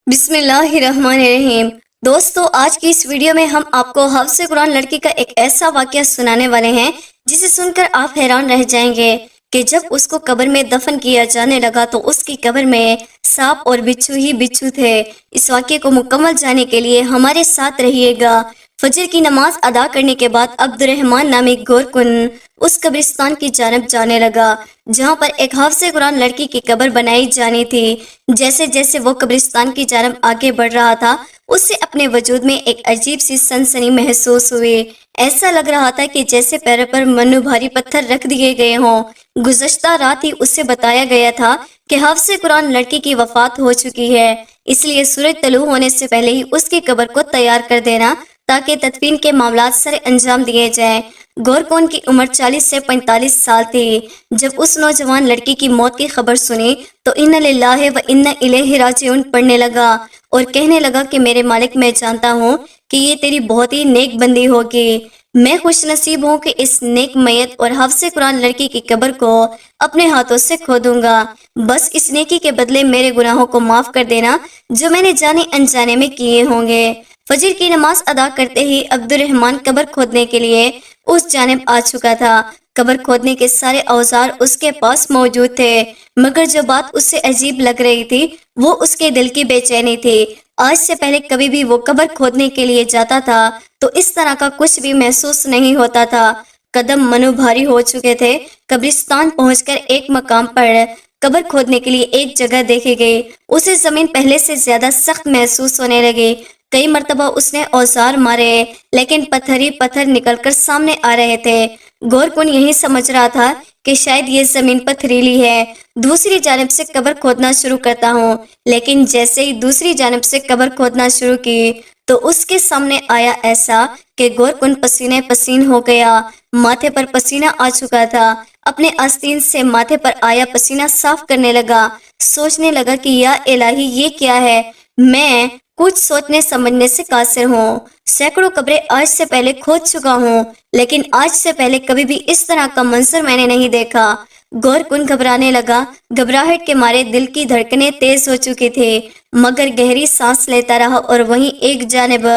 بسم اللہ الرحمن الرحیم۔ دوستو، آج کی اس ویڈیو میں ہم آپ کو حافظ قرآن لڑکی کا ایک ایسا واقعہ سنانے والے ہیں جسے سن کر آپ حیران رہ جائیں گے کہ جب اس کو قبر میں دفن کیا جانے لگا تو اس کی قبر میں سانپ اور بچھو ہی بچھو تھے۔ اس واقعے کو مکمل جاننے کے لیے ہمارے ساتھ رہیے گا۔ فجر کی نماز ادا کرنے کے بعد عبد الرحمن نامی گورکن اس قبرستان کی جانب جانے لگا جہاں پر ایک حافظ قرآن لڑکی کی قبر بنائی جانی تھی۔ جیسے جیسے وہ قبرستان کی جانب آگے بڑھ رہا تھا اسے اپنے وجود میں ایک عجیب سی سنسنی محسوس ہوئی۔ ایسا لگ رہا تھا کہ جیسے پیروں پر منو بھاری پتھر رکھ دیے گئے ہوں۔ گزشتہ رات ہی اسے بتایا گیا تھا کہ حافظ قرآن لڑکی کی وفات ہو چکی ہے، اس لیے سورج طلوع ہونے سے پہلے ہی اس کی قبر کو تیار کر دینا تاکہ تدفین کے معاملات سر انجام دیے جائیں۔ گورکون کی عمر 40 سے 45 سال تھی جب اس نوجوان لڑکی کی موت کی خبر سنی تو انا للہ و انا الیہ راجعون پڑھنے لگا اور کہنے لگا کہ میرے مالک، میں جانتا ہوں کہ یہ تیری بہت ہی نیک بندی ہوگی۔ میں خوش نصیب ہوں کہ اس نیک میت اور حافظ قرآن لڑکی کی قبر کو اپنے ہاتھوں سے کھودوں گا۔ بس اس نیکی کے بدلے میرے گناہوں کو معاف کر دینا جو میں نے جانے انجانے میں کیے ہوں گے۔ فجر کی نماز ادا کرتے ہی عبد الرحمن قبر کھودنے کے لیے اس جانب آ چکا تھا۔ قبر کھودنے کے سارے اوزار اس کے پاس موجود تھے، مگر جو بات اسے عجیب لگ رہی تھی وہ اس کے دل کی بے چینی تھی۔ آج سے پہلے کبھی بھی وہ قبر کھودنے کے لیے جاتا تھا تو اس طرح کا کچھ بھی محسوس نہیں ہوتا تھا۔ قدم منو بھاری ہو چکے تھے۔ قبرستان پہنچ کر ایک مقام پر قبر کھودنے کے لیے ایک جگہ دیکھی گئی۔ اسے زمین پہلے سے زیادہ سخت محسوس ہونے لگی۔ کئی مرتبہ اس نے اوزار مارے لیکن پتھر ہی پتھر نکل کر سامنے آ رہے تھے۔ گورکن یہی سمجھ رہا تھا کہ شاید یہ زمین پتھریلی ہے، دوسری جانب سے قبر کھودنا شروع کرتا ہوں۔ لیکن جیسے ہی دوسری جانب سے قبر کھودنا شروع کی تو اس کے سامنے آیا ایسا کہ گورکن پسینے پسین ہو گیا۔ ماتھے پر پسینہ آ چکا تھا۔ اپنے آستین سے ماتھے پر آیا پسینہ صاف کرنے لگا۔ سوچنے لگا کہ یا الہی، یہ کیا ہے؟ میں کچھ سوچنے سمجھنے سے قاصر ہوں۔ سینکڑوں قبریں آج سے پہلے کھود چکا ہوں لیکن آج سے پہلے کبھی بھی اس طرح کا منظر میں نے نہیں دیکھا۔ گورکن گھبرانے لگا۔ گھبراہٹ کے مارے دل کی دھڑکنیں تیز ہو چکی تھی، مگر گہری سانس لیتا رہا اور وہیں ایک جانب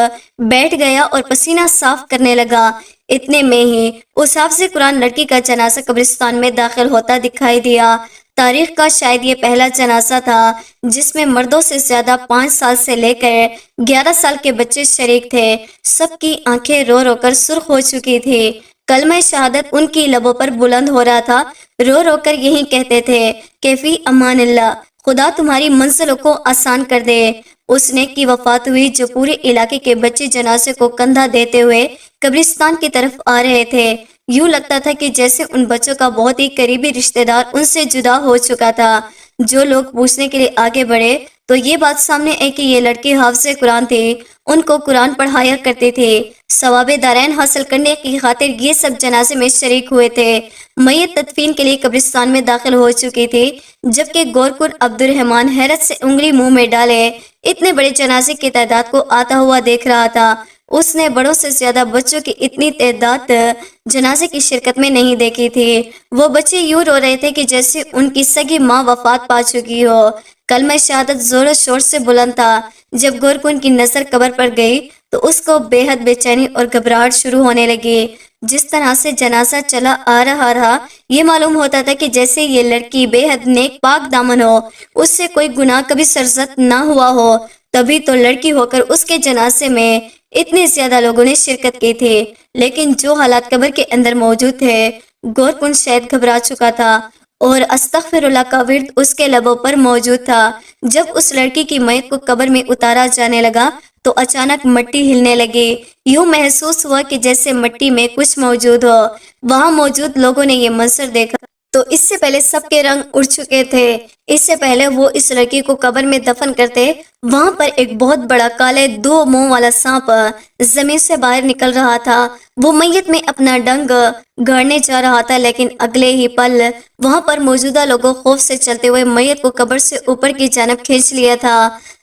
بیٹھ گیا اور پسینہ صاف کرنے لگا۔ اتنے میں ہی اس حافظ قرآن لڑکی کا جنازہ قبرستان میں داخل ہوتا دکھائی دیا۔ تاریخ کا شاید یہ پہلا جنازہ تھا جس میں مردوں سے زیادہ 5 سال سے لے کر 11 سال کے بچے شریک تھے۔ سب کی آنکھیں رو رو کر سرخ ہو چکی تھی۔ کلمہ شہادت ان کی لبوں پر بلند ہو رہا تھا۔ رو رو کر یہی کہتے تھے کہ فی امان اللہ، خدا تمہاری منزلوں کو آسان کر دے۔ اس نیک کی وفات ہوئی جو پورے علاقے کے بچے جنازے کو کندھا دیتے ہوئے قبرستان کی طرف آ رہے تھے۔ یوں لگتا تھا کہ جیسے ان بچوں کا بہت ہی قریبی رشتہ دار ان سے جدا ہو چکا تھا۔ جو لوگ پوچھنے کے لیے آگے بڑھے تو یہ بات سامنے آئی کہ یہ لڑکی حافظ قرآن تھی، ان کو قرآن پڑھایا کرتی تھی۔ ثواب دارین حاصل کرنے کی خاطر یہ سب جنازے میں شریک ہوئے تھے۔ میت تدفین کے لیے قبرستان میں داخل ہو چکی تھی جبکہ گورکن عبد الرحمن حیرت سے انگلی منہ میں ڈالے اتنے بڑے جنازے کی تعداد کو آتا ہوا دیکھ رہا تھا۔ اس نے بڑوں سے زیادہ بچوں کی اتنی تعداد جنازے کی شرکت میں نہیں دیکھی تھی۔ وہ بچے یوں رو رہے تھے کہ جیسے ان کی سگی ماں وفات پا چکی ہو۔ کلمہ شہادت زور و شور سے بلند تھا۔ جب گورکن کی نظر قبر پر گئی تو اس کو بے حد بے چینی اور گھبراہٹ شروع ہونے لگی۔ جس طرح سے جنازہ چلا آ رہا یہ معلوم ہوتا تھا کہ جیسے یہ لڑکی بے حد نیک پاک دامن ہو، اس سے کوئی گناہ کبھی سرزد نہ ہوا ہو، تبھی تو لڑکی ہو کر اس کے جنازے میں اتنے زیادہ لوگوں نے شرکت کی تھی۔ لیکن جو حالات قبر کے اندر موجود تھے، گورکن شاید گھبرا چکا تھا اور استغفر اللہ کا ورد اس کے لبوں پر موجود تھا۔ جب اس لڑکی کی میت کو قبر میں اتارا جانے لگا تو اچانک مٹی ہلنے لگی۔ یوں محسوس ہوا کہ جیسے مٹی میں کچھ موجود ہو۔ وہاں موجود لوگوں نے یہ منظر دیکھا تو اس سے پہلے سب کے رنگ اڑ چکے تھے۔ اس سے پہلے وہ اس لڑکی کو قبر میں دفن کرتے، وہاں پر ایک بہت بڑا کالے 2 منہ والا سانپ زمین سے باہر نکل رہا تھا۔ وہ میت میں اپنا ڈنگ گاڑنے جا رہا تھا لیکن اگلے ہی پل وہاں پر موجودہ لوگوں خوف سے چلتے ہوئے میت کو قبر سے اوپر کی جانب کھینچ لیا تھا۔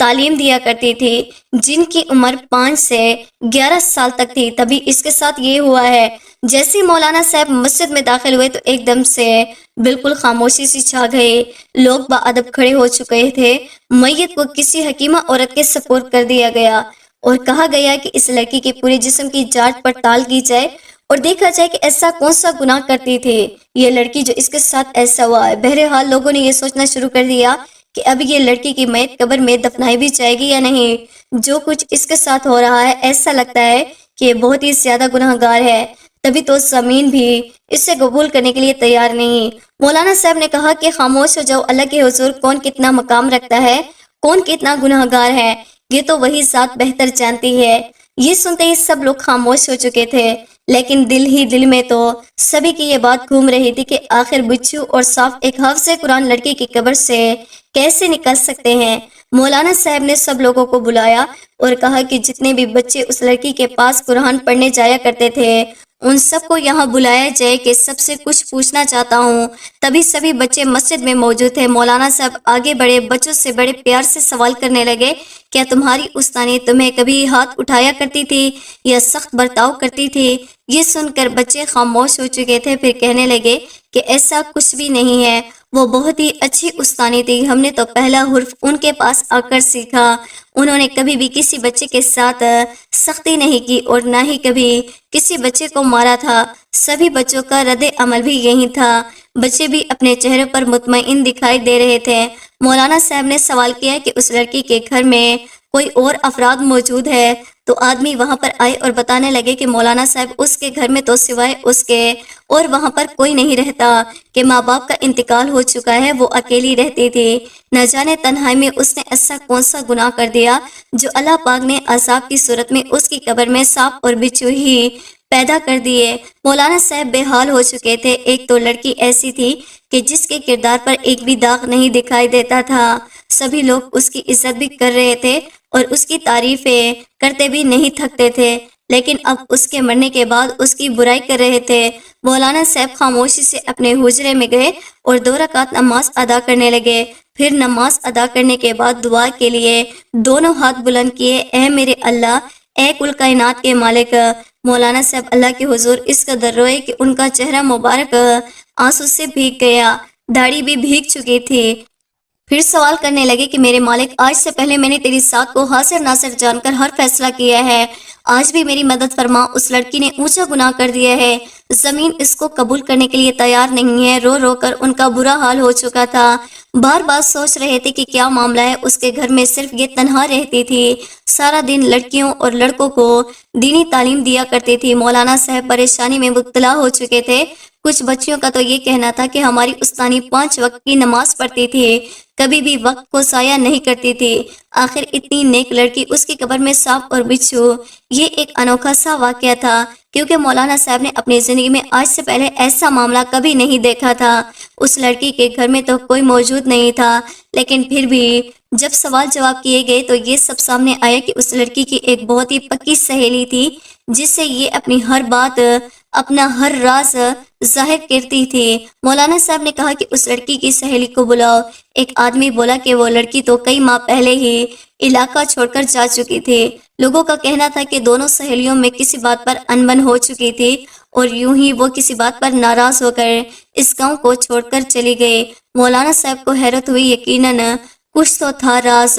تعلیم دیا کرتی تھی، جن کی عمر 5 سے 11 سال تک تھی، تبھی اس کے ساتھ یہ ہوا ہے۔ جیسے مولانا صاحب مسجد میں داخل ہوئے تو ایک دم سے بالکل خاموشی سی چھا گئی، لوگ باادب کھڑے ہو چکے تھے۔ میت کو کسی حکیمہ عورت کے سپرد کر دیا گیا اور کہا گیا کہ اس لڑکی کے پورے جسم کی جانچ پڑتال کی جائے اور دیکھا جائے کہ ایسا کون سا گناہ کرتی تھی یہ لڑکی جو اس کے ساتھ ایسا ہوا ہے۔ بہرحال لوگوں نے یہ سوچنا شروع کر دیا کہ اب یہ لڑکی کی میت قبر میں دفنائی بھی جائے گی یا نہیں۔ جو کچھ اس کے ساتھ ہو رہا ہے ایسا لگتا ہے کہ یہ بہت ہی زیادہ گناہ گار ہے، تبھی تو زمین بھی اسے قبول کرنے کے لیے تیار نہیں۔ مولانا صاحب نے کہا کہ خاموش ہو جاؤ، اللہ کے حضور کون کتنا مقام رکھتا ہے، کون کتنا گناہ گار ہے، یہ تو وہی ذات بہتر جانتی ہے۔ یہ سنتے ہی سب لوگ خاموش ہو چکے تھے، لیکن دل ہی دل میں تو سبھی کی یہ بات گھوم رہی تھی کہ آخر بچھو اور صاف ایک حافظ قرآن لڑکی کی قبر سے کیسے نکل سکتے ہیں۔ مولانا صاحب نے سب لوگوں کو بلایا اور کہا کہ جتنے بھی بچے اس لڑکی کے پاس قرآن پڑھنے جایا کرتے تھے ان سب کو یہاں بلایا جائے کہ سب سے کچھ پوچھنا چاہتا ہوں۔ تبھی سبھی بچے مسجد میں موجود تھے۔ مولانا صاحب آگے بڑے بچوں سے بڑے پیار سے سوال کرنے لگے، کیا تمہاری استانی تمہیں کبھی ہاتھ اٹھایا کرتی تھی یا سخت برتاؤ کرتی تھی؟ یہ سن کر بچے خاموش ہو چکے تھے، پھر کہنے لگے کہ ایسا کچھ بھی نہیں ہے، وہ بہت ہی اچھی استانی تھی، ہم نے تو پہلا حرف ان کے پاس آ کر سیکھا۔ انہوں نے کبھی بھی کسی بچے کے ساتھ سختی نہیں کی اور نہ ہی کبھی کسی بچے کو مارا تھا۔ سبھی بچوں کا رد عمل بھی یہی تھا، بچے بھی اپنے چہرے پر مطمئن دکھائی دے رہے تھے۔ مولانا صاحب نے سوال کیا کہ اس لڑکی کے گھر میں کوئی اور افراد موجود ہے؟ تو آدمی وہاں پر آئے اور بتانے لگے کہ مولانا صاحب اس کے گھر میں تو سوائے اس کے اور وہاں پر کوئی نہیں رہتا، کہ ماں باپ کا انتقال ہو چکا ہے، وہ اکیلی رہتی تھی۔ نہ جانے تنہائی میں اس نے ایسا کون سا گناہ کر دیا جو اللہ پاک نے عذاب کی صورت میں اس کی قبر میں سانپ اور بچھو ہی پیدا کر دیے۔ مولانا صاحب بے حال ہو چکے تھے۔ ایک تو لڑکی ایسی تھی کہ جس کے کردار پر ایک بھی داغ نہیں دکھائی دیتا تھا، سبھی لوگ اس کی عزت بھی کر رہے تھے اور اس کی تعریفیں کرتے بھی نہیں تھکتے تھے، لیکن اب اس کے مرنے کے بعد اس کی برائی کر رہے تھے۔ مولانا صاحب خاموشی سے اپنے حجرے میں گئے اور 2 رکعت نماز ادا کرنے لگے۔ پھر نماز ادا کرنے کے بعد دعا کے لیے دونوں ہاتھ بلند کیے، اے میرے اللہ، اے کل کائنات کے مالک۔ مولانا صاحب اللہ کے حضور اس قدر روئے کہ ان کا چہرہ مبارک آنسو سے بھیگ گیا، داڑھی بھی بھیگ چکی تھی۔ پھر سوال کرنے لگے کہ میرے مالک، آج سے پہلے میں نے تیری ذات کو حاضر ناصر جان کر ہر فیصلہ کیا ہے، آج بھی میری مدد فرما۔ اس لڑکی نے اونچا گناہ کر دیا ہے، زمین اس کو قبول کرنے کے لیے تیار نہیں ہے۔ رو رو کر ان کا برا حال ہو چکا تھا، بار بار سوچ رہے تھے کہ کیا معاملہ ہے۔ اس کے گھر میں صرف یہ تنہا رہتی تھی، سارا دن لڑکیوں اور لڑکوں کو دینی تعلیم دیا کرتی تھی۔ مولانا صاحب پریشانی میں مبتلا ہو چکے تھے۔ کچھ بچیوں کا تو یہ کہنا تھا کہ ہماری استانی 5 وقت کی نماز پڑھتی تھی، کبھی بھی وقت کو ضائع نہیں کرتی تھی، آخر اتنی نیک لڑکی، اس کی قبر میں سانپ اور بچھو۔ یہ ایک انوکھا سا واقعہ تھا، کیونکہ مولانا صاحب نے اپنی زندگی میں آج سے پہلے ایسا معاملہ کبھی نہیں دیکھا تھا۔ اس لڑکی کے گھر میں تو کوئی موجود نہیں تھا، لیکن پھر بھی جب سوال جواب کیے گئے تو یہ سب سامنے آیا کہ اس لڑکی کی ایک بہت ہی پکی سہیلی تھی، جس سے یہ اپنی ہر بات، اپنا ہر راز ظاہر کرتی تھی۔ مولانا صاحب نے کہا کہ اس لڑکی کی سہیلی کو بلاؤ۔ ایک آدمی بولا کہ وہ لڑکی تو کئی ماہ پہلے ہی علاقہ چھوڑ کر جا چکی تھی۔ لوگوں کا کہنا تھا کہ دونوں سہیلیوں میں کسی بات پر انبن ہو چکی تھی اور یوں ہی وہ کسی بات پر ناراض ہو کر اس گاؤں کو چھوڑ کر چلی گئی۔ مولانا صاحب کو حیرت ہوئی، یقیناً کچھ تو تھا راز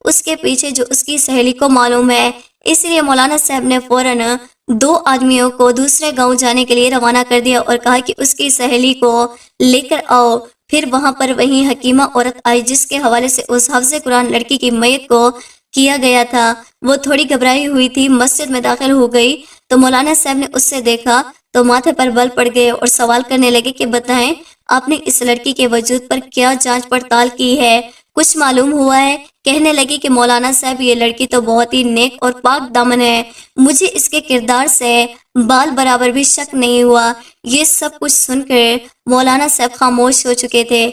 اس کے پیچھے جو اس کی سہیلی کو معلوم ہے۔ اس لیے مولانا صاحب نے فوراً 2 آدمیوں کو دوسرے گاؤں جانے کے لیے روانہ کر دیا اور کہا کہ اس کی سہیلی کو لے کر آؤ۔ پھر وہاں پر وہی حکیمہ عورت آئی جس کے حوالے سے اس حافظ قرآن لڑکی کی میت کو کیا گیا تھا۔ وہ تھوڑی گھبرائی ہوئی تھی، مسجد میں داخل ہو گئی تو مولانا صاحب نے اس سے دیکھا تو ماتھے پر بل پڑ گئے اور سوال کرنے لگے کہ بتائیں، آپ نے اس لڑکی کے وجود پر کیا جانچ پڑتال کی ہے، کچھ معلوم ہوا ہے؟ کہنے لگی کہ مولانا صاحب یہ لڑکی تو بہت ہی نیک اور پاک دامن ہے، مجھے اس کے کردار سے بال برابر بھی شک نہیں ہوا۔ یہ سب کچھ سن کر مولانا صاحب خاموش ہو چکے تھے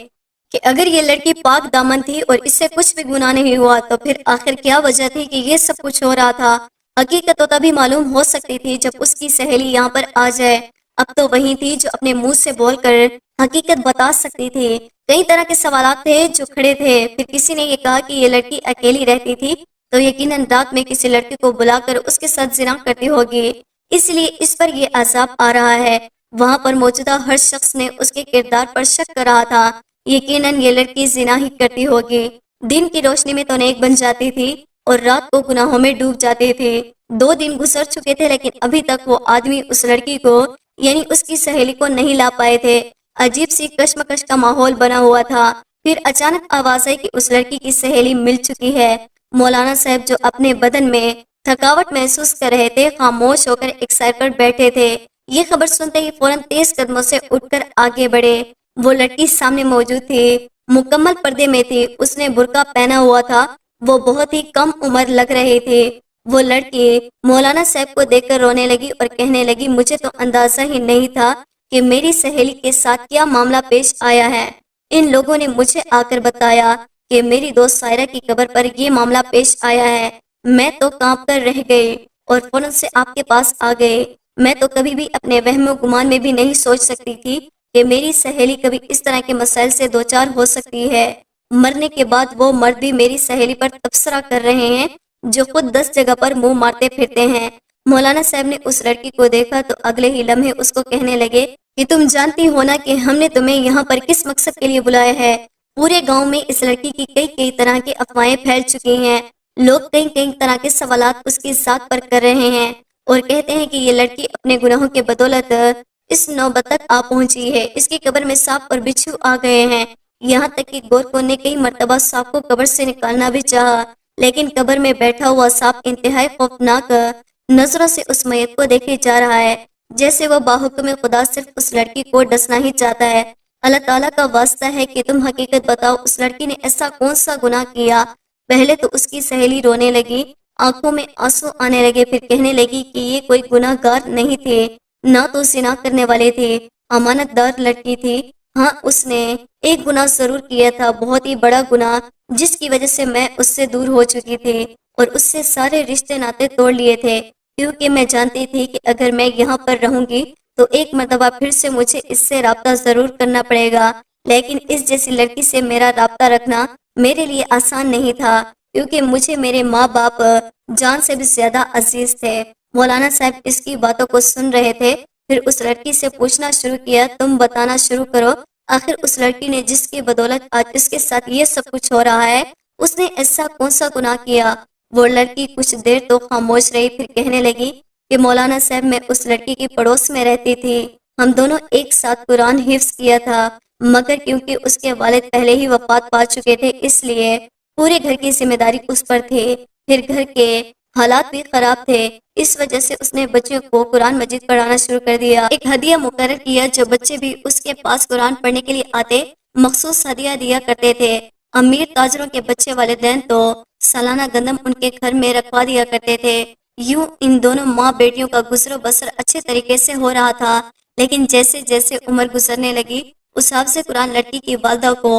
کہ اگر یہ لڑکی پاک دامن تھی اور اس سے کچھ بھی گناہ نہیں ہوا تو پھر آخر کیا وجہ تھی کہ یہ سب کچھ ہو رہا تھا؟ حقیقت تو تبھی معلوم ہو سکتی تھی جب اس کی سہیلی یہاں پر آ جائے۔ اب تو وہی تھی جو اپنے منہ سے بول کر حقیقت بتا سکتی تھی۔ کئی طرح کے سوالات تھے جو کھڑے تھے۔ پھر کسی نے یہ کہا کہ یہ لڑکی اکیلی رہتی تھی تو یقیناً رات میں کسی لڑکے کو بلا کر اس کے ساتھ زنا کرتی ہوگی، اس لیے اس پر یہ عذاب آ رہا ہے۔ وہاں پر موجودہ ہر شخص نے اس کے کردار پر شک کر رہا تھا۔ یقیناً یہ لڑکی زنا ہی کرتی ہوگی۔ دن کی روشنی میں تو نیک بن جاتی تھی اور رات کو گناہوں میں ڈوب جاتی تھی۔ 2 دن گزر چکے تھے لیکن ابھی تک وہ آدمی اس لڑکی کو یعنی اس کی سہیلی کو نہیں لا پائے تھے۔ عجیب سی کشمکش کا ماحول بنا ہوا تھا۔ پھر اچانک آواز آئی کہ اس لڑکی کی سہیلی مل چکی ہے۔ مولانا صاحب جو اپنے بدن میں تھکاوٹ محسوس کر رہے تھے خاموش ہو کر ایک سائڈ پر بیٹھے تھے۔ یہ خبر سنتے ہی فوراً تیز قدموں سے اٹھ کر آگے بڑھے۔ وہ لڑکی سامنے موجود تھی، مکمل پردے میں تھی، اس نے برقع پہنا ہوا تھا، وہ بہت ہی کم عمر لگ رہی تھی۔ وہ لڑکی مولانا صاحب کو دیکھ کر رونے لگی اور کہنے لگی مجھے تو اندازہ ہی نہیں تھا کہ میری سہیلی کے ساتھ کیا معاملہ پیش آیا ہے۔ ان لوگوں نے مجھے آ کر بتایا کہ میری دوست سائرہ کی قبر پر یہ معاملہ پیش آیا ہے۔ میں تو کانپ کر رہ گئی اور فوراً سے آپ کے پاس آ گئے۔ میں تو کبھی بھی اپنے وہم و گمان میں بھی نہیں سوچ سکتی تھی کہ میری سہیلی کبھی اس طرح کے مسائل سے دوچار ہو سکتی ہے۔ مرنے کے بعد وہ مرد بھی میری سہیلی پر تبصرہ کر رہے ہیں جو خود 10 جگہ پر منہ مارتے پھرتے ہیں۔ مولانا صاحب نے اس لڑکی کو دیکھا تو اگلے ہی لمحے اس کو کہنے لگے کہ تم جانتی ہو نا کہ ہم نے تمہیں یہاں پر کس مقصد کے لیے بلایا ہے۔ پورے گاؤں میں اس لڑکی کی کئی طرح کی افواہیں پھیل چکی ہیں۔ لوگ کئی طرح کے سوالات اس کی ذات پر کر رہے ہیں اور کہتے ہیں کہ یہ لڑکی اپنے گناہوں کے بدولت اس نوبت تک آ پہنچی ہے۔ اس کی قبر میں سانپ اور بچھو آ گئے ہیں۔ یہاں تک کہ گورکھوں نے کئی مرتبہ سانپ کو قبر سے نکالنا بھی چاہا لیکن قبر میں بیٹھا ہوا سانپ انتہائی خوفناک نظروں سے اس میت کو دیکھے جا رہا ہے، جیسے وہ باحکم خدا صرف اس لڑکی کو ڈسنا ہی چاہتا ہے۔ اللہ تعالیٰ کا واسطہ ہے کہ تم حقیقت بتاؤ، اس لڑکی نے ایسا کون سا گناہ کیا؟ پہلے تو اس کی سہیلی رونے لگی، آنکھوں میں آنسو آنے لگے، پھر کہنے لگی کہ یہ کوئی گناہ گار نہیں تھے، نہ تو زنا کرنے والے تھے، امانت دار لڑکی تھی۔ ہاں اس نے ایک گناہ ضرور کیا تھا، بہت ہی بڑا گناہ، جس کی وجہ سے میں اس سے دور ہو چکی تھی اور اس سے سارے رشتے ناطے توڑ لیے تھے، کیونکہ میں جانتی تھی کہ اگر میں یہاں پر رہوں گی تو ایک مرتبہ پھر سے مجھے اس سے رابطہ ضرور کرنا پڑے گا، لیکن اس جیسی لڑکی سے میرا رابطہ رکھنا میرے لیے آسان نہیں تھا کیونکہ مجھے میرے ماں باپ جان سے بھی زیادہ عزیز تھے۔ مولانا صاحب اس کی باتوں کو سن رہے تھے، پھر اس لڑکی سے پوچھنا شروع کیا، تم بتانا شروع کرو، آخر اس لڑکی نے جس کی بدولت آج اس کے ساتھ یہ سب کچھ ہو رہا ہے اس نے ایسا کون سا گناہ کیا؟ وہ لڑکی کچھ دیر تو خاموش رہی، پھر کہنے لگی کہ مولانا صاحب میں اس لڑکی کی پڑوس میں رہتی تھی، ہم دونوں ایک ساتھ قرآن حفظ کیا تھا، مگر کیونکہ اس کے والد پہلے ہی وفات پا چکے تھے اس لیے پورے گھر کی ذمہ داری اس پر تھی، پھر گھر کے حالات بھی خراب تھے، اس وجہ سے اس نے بچوں کو قرآن مجید پڑھانا شروع کر دیا، ایک ہدیہ مقرر کیا جو بچے بھی اس کے پاس قرآن پڑھنے کے لیے آتے مخصوص ہدیہ دیا کرتے تھے۔ امیر تاجروں کے بچے والدین تو سالانہ گندم ان کے گھر میں رکھوا دیا کرتے تھے۔ یوں ان دونوں ماں بیٹیوں کا گزر و بسر اچھے طریقے سے ہو رہا تھا، لیکن جیسے جیسے عمر گزرنے لگی اس حافظ قرآن لڑکی کی والدہ کو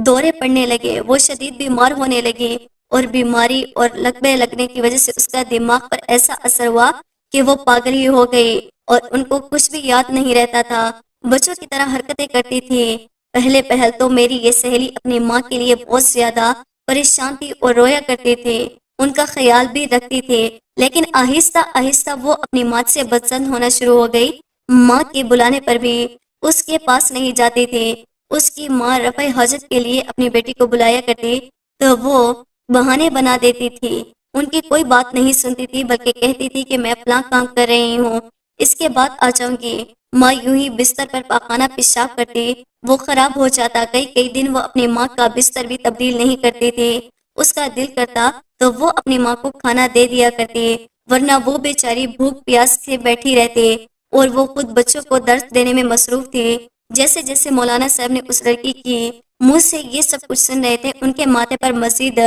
دورے پڑنے لگے، وہ شدید بیمار ہونے لگی اور بیماری اور لقبے لگنے کی وجہ سے اس کا دماغ پر ایسا اثر ہوا کہ وہ پاگل ہی ہو گئی اور ان کو کچھ بھی یاد نہیں رہتا تھا، بچوں کی طرح حرکتیں کرتی تھی۔ پہلے پہل تو میری یہ سہیلی اپنی ماں کے لیے بہت زیادہ پریشان تھی اور رویا کرتی تھی، ان کا خیال بھی رکھتی تھی، لیکن آہستہ آہستہ وہ اپنی ماں سے بدزن ہونا شروع ہو گئی، ماں کے بلانے پر بھی اس کے پاس نہیں جاتی تھی۔ اس کی ماں رفع حاجت کے لیے اپنی بیٹی کو بلایا کرتی تو وہ بہانے بنا دیتی تھی، ان کی کوئی بات نہیں سنتی تھی بلکہ کہتی تھی کہ میں فلاں کام کر رہی ہوں، اس کے بعد آ جاؤں گی۔ ماں یوں ہی بستر پر پاخانہ پیشاب کرتی، وہ خراب ہو جاتا، کئی دن وہ اپنی ماں کا بستر بھی تبدیل نہیں کرتی تھی، اس کا دل کرتا تو وہ اپنی ماں کو کھانا دے دیا کرتی، ورنہ وہ بیچاری بھوک پیاس سے بیٹھی رہتی اور وہ خود بچوں کو درس دینے میں مصروف تھی۔ جیسے جیسے مولانا صاحب نے اس لڑکی کی منہ سے یہ سب کچھ سن رہے تھے ان کے ماتھے پر مزید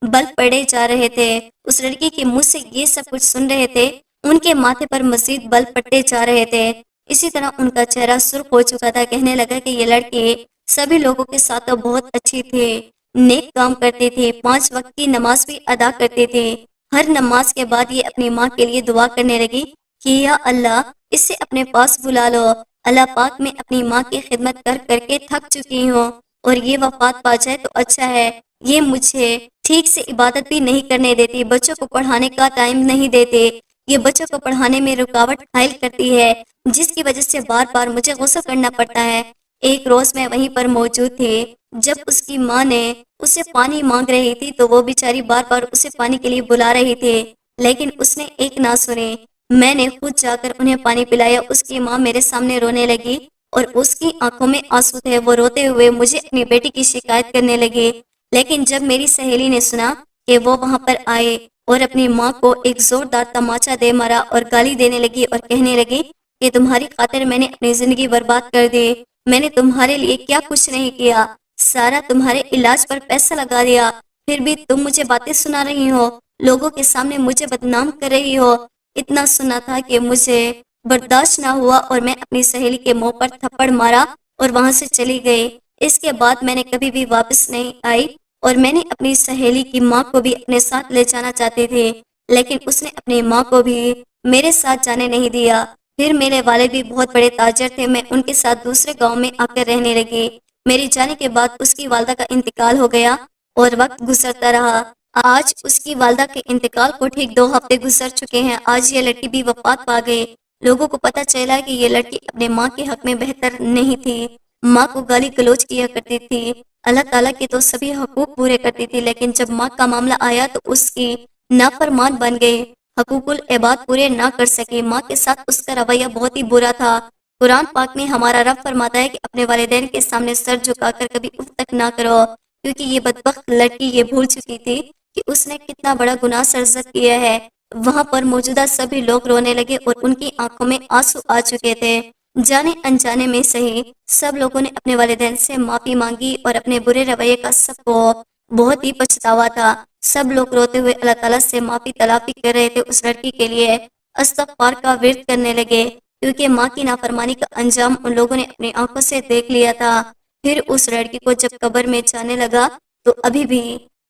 بل پڑے جا رہے تھے، اس لڑکی کے منہ سے یہ سب کچھ سن رہے تھے ان کے ماتھے پر مزید بل پڑتے جا رہے تھے، اسی طرح ان کا چہرہ سرخ ہو چکا تھا۔ کہنے لگا کہ یہ لڑکی سبھی لوگوں کے ساتھ تو بہت اچھی تھی، نیک کام کرتی تھی، 5 وقت کی نماز بھی ادا کرتی تھی، ہر نماز کے بعد یہ اپنی ماں کے لیے دعا کرنے لگی کہ یا اللہ اسے اپنے پاس بلا لو، اللہ پاک میں اپنی ماں کی خدمت کر کر کے تھک چکی ہوں، اور یہ وفات پا جائے تو اچھا ہے۔ یہ مجھے ٹھیک سے عبادت بھی نہیں کرنے دیتی، بچوں کو پڑھانے کا ٹائم نہیں دیتے، یہ بچوں کو پڑھانے میں رکاوٹ حائل کرتی ہے، جس کی وجہ سے بار بار مجھے غصہ کرنا پڑتا ہے۔ ایک روز میں وہیں پر موجود تھی جب اس کی ماں نے اسے پانی مانگ رہی تھی، تو وہ بیچاری بار بار اسے پانی کے لیے بلا رہی تھی، لیکن اس نے ایک نہ سنی۔ میں نے خود جا کر انہیں پانی پلایا۔ اس کی ماں میرے سامنے رونے لگی اور اس کی آنکھوں میں آنسو تھے۔ وہ روتے ہوئے مجھے اپنی بیٹی کی شکایت کرنے لگی، لیکن جب میری سہیلی نے سنا کہ وہ وہاں پر آئے اور اپنی ماں کو ایک زوردار تماچا دے مارا اور گالی دینے لگی اور کہنے لگی کہ تمہاری خاطر میں نے اپنی زندگی برباد کر دی، میں نے تمہارے لیے کیا کچھ نہیں کیا، سارا تمہارے علاج پر پیسہ لگا دیا، پھر بھی تم مجھے باتیں سنا رہی ہو، لوگوں کے سامنے مجھے بدنام کر رہی ہو۔ اتنا سنا تھا کہ مجھے برداشت نہ ہوا اور میں اپنی سہیلی کے منہ پر تھپڑ مارا اور وہاں سے چلی گئی۔ اس کے بعد میں نے کبھی بھی واپس نہیں آئی، اور میں نے اپنی سہیلی کی ماں کو بھی اپنے ساتھ لے جانا چاہتی تھی، لیکن اس نے اپنی ماں کو بھی میرے ساتھ جانے نہیں دیا۔ پھر میرے والد بھی بہت بڑے تاجر تھے، میں ان کے ساتھ دوسرے گاؤں میں آ کر رہنے لگی۔ میری جانے کے بعد اس کی والدہ کا انتقال ہو گیا اور وقت گزرتا رہا۔ آج اس کی والدہ کے انتقال کو ٹھیک 2 ہفتے گزر چکے ہیں۔ آج یہ لڑکی بھی وفات پا گئی۔ لوگوں کو پتہ چلا کہ یہ لڑکی اپنے ماں کے حق میں بہتر نہیں تھی، ماں کو گالی گلوچ کیا کرتی تھی، اللہ تعالیٰ کے تو سبھی حقوق پورے کرتی تھی، لیکن جب ماں کا معاملہ آیا تو اس کی نافرمان بن گئی، حقوق العباد پورے نہ کر سکی۔ ماں کے ساتھ اس کا رویہ بہت ہی برا تھا۔ قرآن پاک میں ہمارا رب فرماتا ہے کہ اپنے والدین کے سامنے سر جھکا کر کبھی اف تک نہ کرو، کیونکہ یہ بدبخت لڑکی یہ بھول چکی تھی کہ اس نے کتنا بڑا گناہ سرزد کیا ہے۔ وہاں پر موجودہ سبھی لوگ رونے لگے اور ان کی آنکھوں میں آنسو آ چکے تھے۔ جانے انجانے میں صحیح سب لوگوں نے اپنے والدین سے معافی مانگی اور اپنے برے رویے کا سب کو بہت ہی پچھتاوا تھا۔ سب لوگ روتے ہوئے اللہ تعالیٰ سے معافی تلافی کر رہے تھے۔ اس لڑکی کے لیے استغفار کا ورد کرنے لگے، کیونکہ ماں کی نافرمانی کا انجام ان لوگوں نے اپنی آنکھوں سے دیکھ لیا تھا۔ پھر اس لڑکی کو جب قبر میں جانے لگا تو ابھی بھی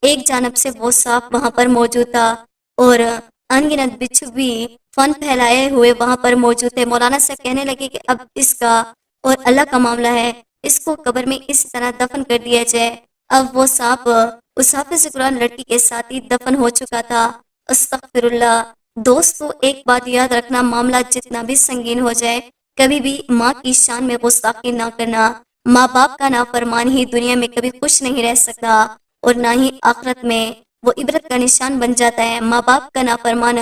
ایک جانب سے وہ سانپ وہاں پر موجود تھا اور انگنت بچھو بھی فن پھیلائے ہوئے وہاں پر موجود تھے۔ مولانا سے کہنے لگے کہ اب اس کا اور اللہ کا معاملہ ہے، اس کو قبر میں اس طرح دفن کر دیا جائے۔ اب وہ سانپ اس حافظ قرآن لڑکی کے ساتھ ہی دفن ہو چکا تھا۔ استغفر اللہ۔ دوستو، ایک بات یاد رکھنا، معاملہ جتنا بھی سنگین ہو جائے، کبھی بھی ماں کی شان میں گستاخی نہ کرنا۔ ماں باپ کا نافرمان ہی دنیا میں کبھی خوش نہیں رہ سکتا اور نہ ہی آخرت میں، وہ عبرت کا نشان بن جاتا ہے۔ ماں باپ کا نافرمان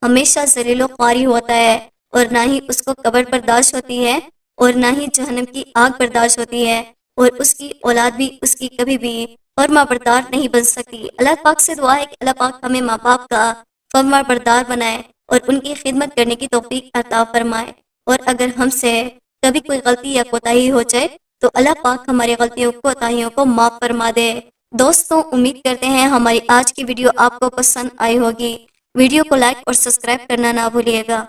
ہمیشہ ذلیل و خواری ہوتا ہے، اور نہ ہی اس کو قبر برداشت ہوتی ہے اور نہ ہی جہنم کی آگ برداشت ہوتی ہے، اور اس کی اولاد بھی اس کی کبھی بھی فرما بردار نہیں بن سکتی۔ اللہ پاک سے دعا ہے کہ اللہ پاک ہمیں ماں باپ کا فرما بردار بنائے اور ان کی خدمت کرنے کی توفیق عطا فرمائے، اور اگر ہم سے کبھی کوئی غلطی یا کوتاہی ہو جائے تو اللہ پاک ہماری غلطیوں کوتاہیوں کو معاف فرما دے۔ دوستوں، امید کرتے ہیں ہماری آج کی ویڈیو آپ کو پسند آئی ہوگی۔ ویڈیو کو لائک اور سبسکرائب کرنا نہ بھولیے گا۔